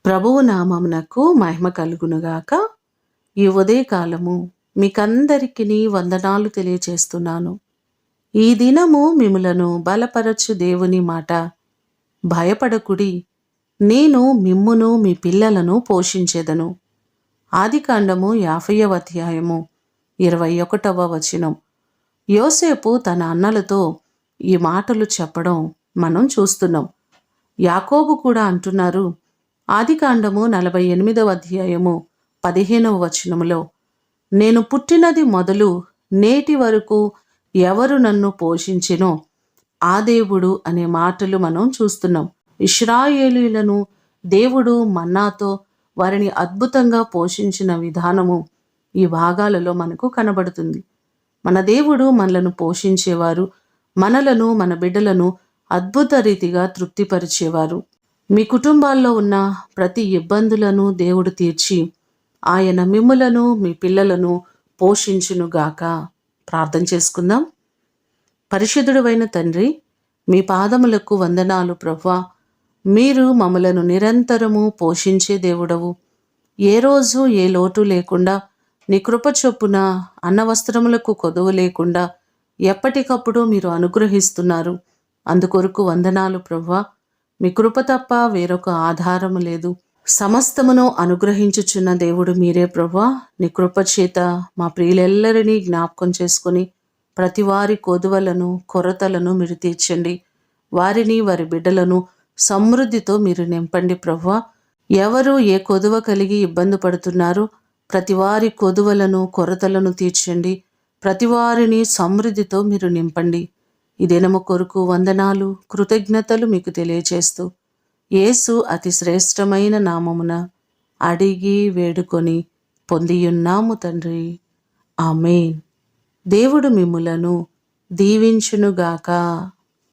ప్రభువు నామమునకు మహిమ కలుగునుగాక. ఈ ఉదయకాలము మీకందరికీ వందనాలు తెలియచేస్తున్నాను. ఈ దినము మిమ్ములను బలపరచు దేవుని మాట, భయపడకుడి, నేను మిమ్మును మీ పిల్లలను పోషించెదను. ఆదికాండము 50వ అధ్యాయము 21వ వచనం. యోసేపు తన అన్నలతో ఈ మాటలు చెప్పడం మనం చూస్తున్నాం. యాకోబు కూడా అంటున్నారు, ఆదికాండము 48వ అధ్యాయము 15వ వచనములో, నేను పుట్టినది మొదలు నేటి వరకు ఎవరు నన్ను పోషించెనో ఆ దేవుడు అనే మాటలు మనం చూస్తున్నాం. ఇశ్రాయేలీయులను దేవుడు మన్నాతో వారిని అద్భుతంగా పోషించిన విధానము ఈ భాగాలలో మనకు కనబడుతుంది. మన దేవుడు మనలను పోషించేవారు, మనలను మన బిడ్డలను అద్భుత రీతిగా తృప్తిపరిచేవారు. మీ కుటుంబాల్లో ఉన్న ప్రతి ఇబ్బందులను దేవుడు తీర్చి ఆయన మిమ్ములను మీ పిల్లలను పోషించునుగాక. ప్రార్థన చేసుకుందాం. పరిశుద్ధుడైన తండ్రి, మీ పాదములకు వందనాలు ప్రభువా. మీరు మమ్మలను నిరంతరము పోషించే దేవుడవు. ఏ రోజు ఏ లోటు లేకుండా నీ కృప చొప్పున అన్నవస్త్రములకు కొదువు లేకుండా ఎప్పటికప్పుడు మీరు అనుగ్రహిస్తున్నారు. అందుకొరకు వందనాలు ప్రభువా. మీ కృప తప్ప వేరొక ఆధారము లేదు. సమస్తమును అనుగ్రహించుచున్న దేవుడు మీరే ప్రభువా. నీ కృప చేత మా ప్రియులెల్లరినీ జ్ఞాపకం చేసుకుని ప్రతి వారి కొదువలను కొరతలను మీరు తీర్చండి. వారిని వారి బిడ్డలను సమృద్ధితో మీరు నింపండి ప్రభువా. ఎవరు ఏ కొదువ కలిగి ఇబ్బంది పడుతున్నారో ప్రతి వారి కొదువలను కొరతలను తీర్చండి. ప్రతి వారిని సమృద్ధితో మీరు నింపండి. ఈ దినము కొరకు వందనాలు కృతజ్ఞతలు మీకు తెలియచేస్తూ యేసు అతి శ్రేష్టమైన నామమున అడిగి వేడుకొని పొందియున్నాము తండ్రి. ఆమేన్. దేవుడు మిమ్ములను దీవించునుగాక.